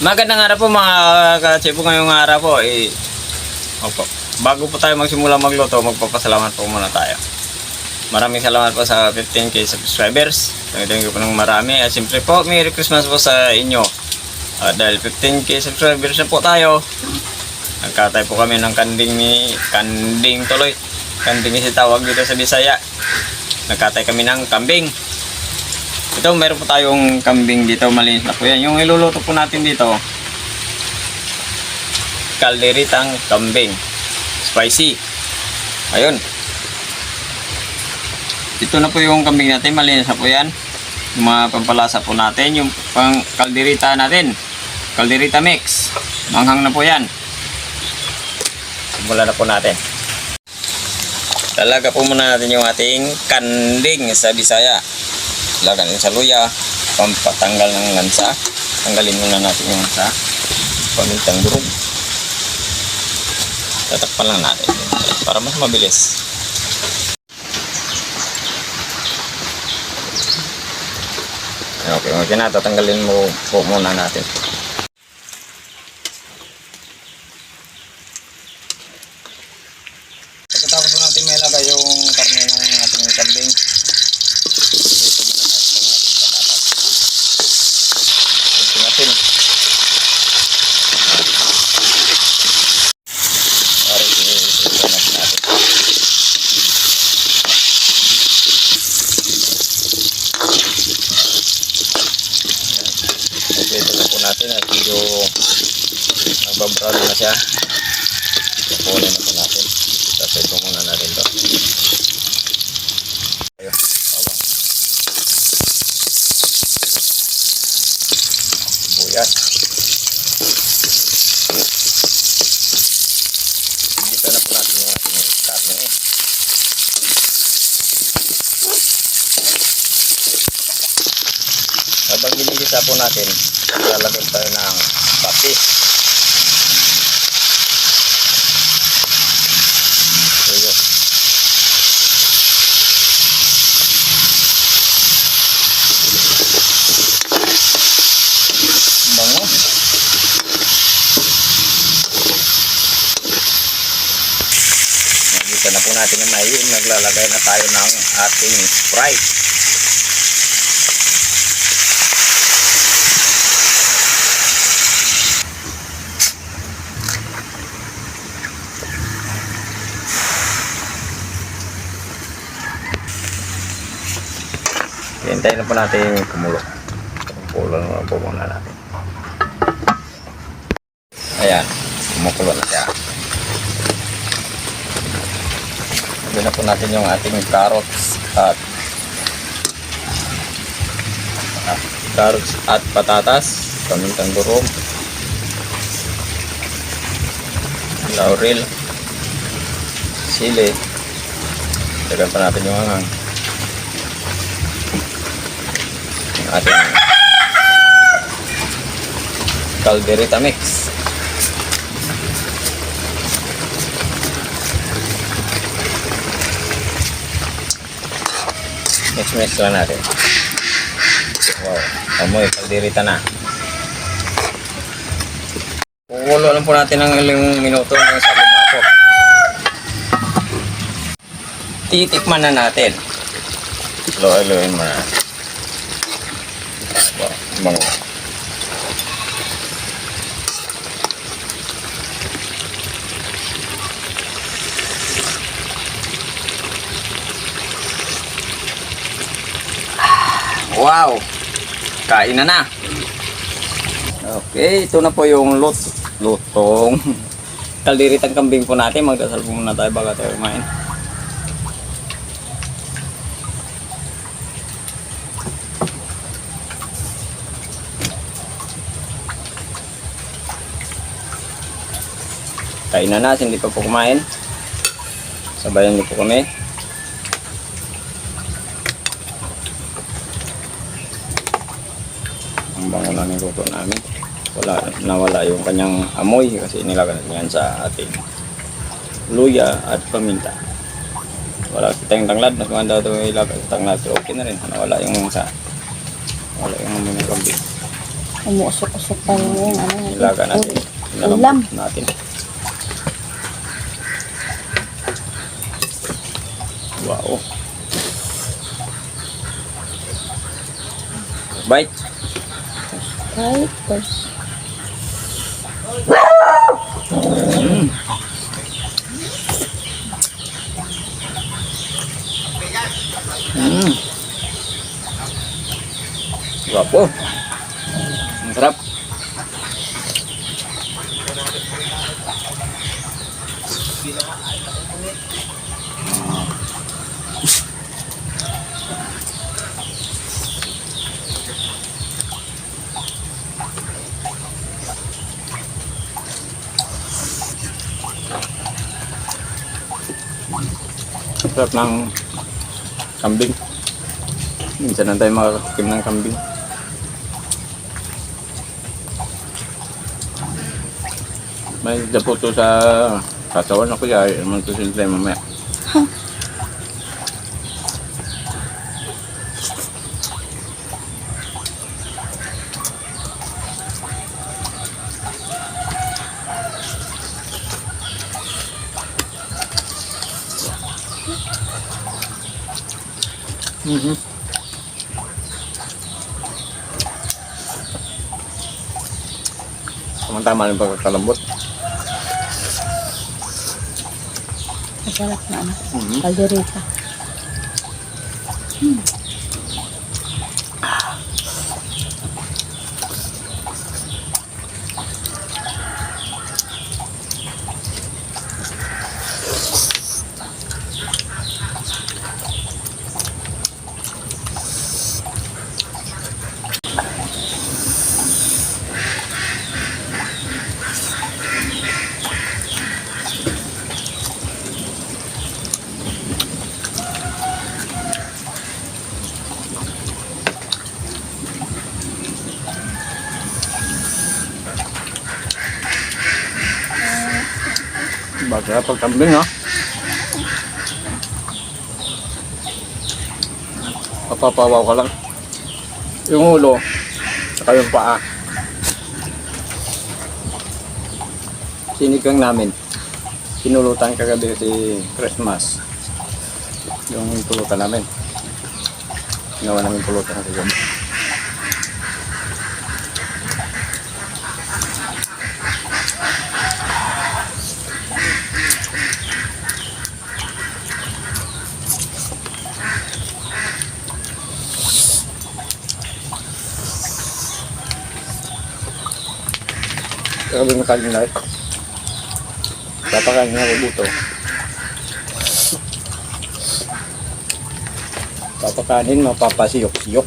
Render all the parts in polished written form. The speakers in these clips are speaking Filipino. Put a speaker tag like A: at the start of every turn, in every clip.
A: Magandang araw po mga kachipo. Ngayong araw po opo, bago po tayo magsimula magluto, magpapasalamat po muna tayo. Maraming salamat po sa 15k subscribers. Thank you po ng marami. At siyempre po, Merry Christmas po sa inyo. Dahil 15k subscribers na po tayo, nagkatay po kami ng kanding tuloy. Kanding si tawag dito sa Bisaya. Nagkatay kami ng kambing. Ito, meron po tayong kambing dito, malinis na po yan. Yung iluluto po natin dito, kalderitang kambing, spicy. Ayun. Ito na po yung kambing natin, malinis na po yan. Yung mga pampalasa po natin, yung pang kalderita natin, kalderita mix. Manghang na po yan. Simulan na po natin. Talaga po muna natin yung ating kanding sa Bisaya. Lagyan sa luya, pampatanggal ng lansa. Tanggalin muna natin yung lansa. Pamintang durog. Tatakpan lang natin para mas mabilis. Okay na. Tatanggalin mo po muna natin. Pagkatapos natin may lagay yung karne ng ating kambing. Natin at medyo nagbabrado na siya. Kukunin na po natin. Tapos ito muna natin ito. Ayun, bawang. Buyas. Dito na po natin yung ating karne. Habang ginigisa po natin, lalagay tayo ng patis. Tuyo. Bango. Nagisa na po natin yung mayin. Naglalagay na tayo ng ating Sprite. Hintayin na po natin kumulo. Kumulo na po muna natin. Ayan, kumukulo na siya. Lagyan na po natin yung ating carrots at patatas, pamintang durog, laurel, sili. Lagyan pa natin yung hangang. Ating kalderita mix. Mix lang natin. Wow, amoy kalderita na. Kukulo lang po natin ng ilang minuto hanggang sa lumapot. Titikman na natin. Lo-loin mo na. Bango. Wow! Kain na. Okay, ito na po yung lutong kalderitang kambing po natin. Magdasal po muna tayo bago tayo kumain. Kain na, hindi pa po kumain. Sabayan niyo po kami. Ang bango na ng luto namin. Nawala yung kanyang amoy kasi nilagay natin yan sa ating luya at paminta. Wala tayong tanglad. Mas maganda ito ilagay sa tanglad. So okay na rin. Nawala yung amoy ng kambing.
B: Umuusok-usok pa rin yung ano.
A: Ilaga natin.
B: Ulam.
A: Natin. Wow. Bite.
B: Right, first.
A: Guwapo. Ang sarap. Sarap ng kambing. Minsan lang tayo makakatikim ng kambing. May dapo to sa katawan ako kaya naman to sila tayo mamaya. Tama-tama ng pagkakalambot.
B: Masarap na ano. Kaldereta.
A: Baga pagkambing ha. Papapawaw ka lang. Yung ulo, saka yung paa. Sinigang namin. Pinulutan kagabi si Christmas. Yung pulutan namin. Ginawa namin pulutan kagabi. Kagabi makaling lahat. Papakain nga buto. Papakanin, mapapasiyok-siyok.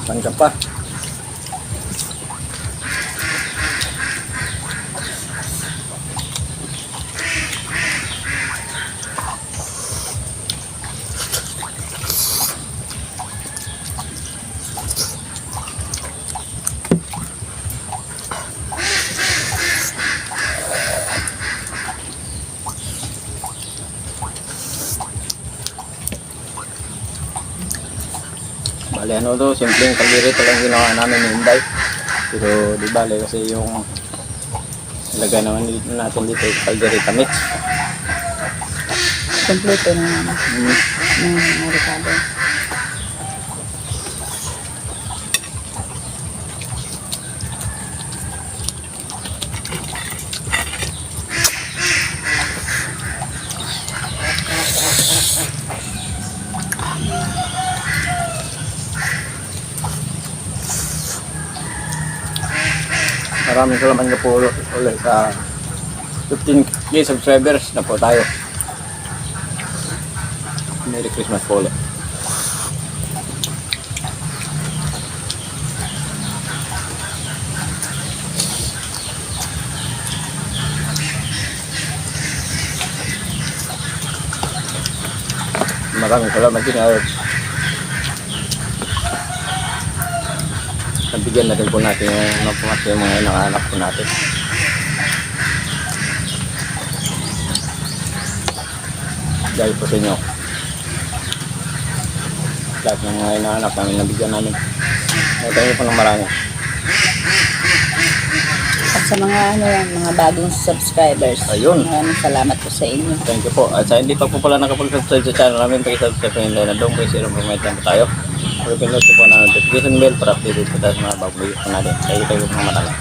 A: Saan ka pa? Bale ano to, simpleng kaldereta lang ginawa namin ni Inday. Pero di bale kasi yung ilagay naman natin dito kaldereta mix.
B: Kompleto na ano. Ng recado.
A: Maraming salamat nga po ulit sa 15K subscribers na po tayo. Merry Christmas po ulit. Maraming salamat din. nabigyan na rin po natin yung mga inanganak po natin. Dahil po sa inyo, lahat ng mga inanganak namin nabigyan namin. Thank you po ng marami.
B: At sa mga mga bagong subscribers.
A: Ayun.
B: Maraming salamat po sa inyo.
A: Thank you po. At sa hindi pa po pala nakapag-subscribe sa channel namin, pakisubscribe po yung na doon po yung comment lang po tayo. Pero pinload po na notification bell para update po tayo sa mga bagong video po natin. Thank you po ng marami.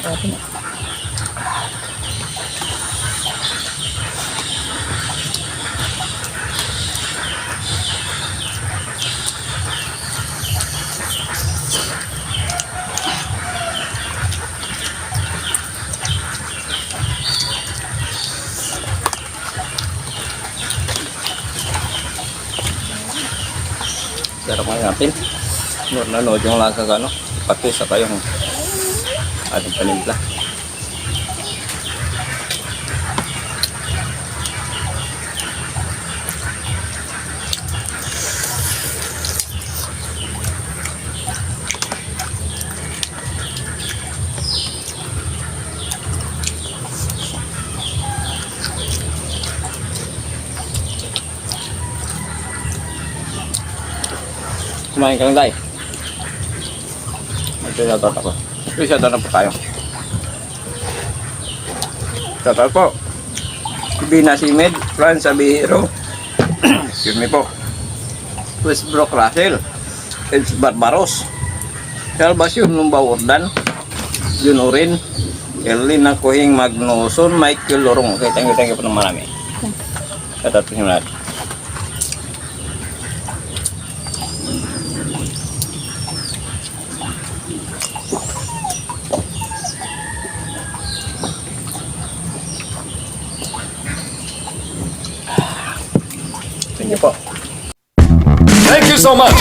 B: Grabe na.
A: Sarap nga natin. Nanood yung lasa sa pati sa kayong ating panimpla. Kumain ka lang tayo. Shoutout ako. Shoutout na po tayo. Shoutout po. Bina Simid, Franz Abihiro. Excuse me po. Westbrook Russell. Els Barbaros. Salvacion Lumbawardan. Junurin. Erlina Kuhing Magnuson. Michael Lorong. Okay, thank you po ng marami. Shoutout po nyo lahat. Thank you po.
C: Thank you so much.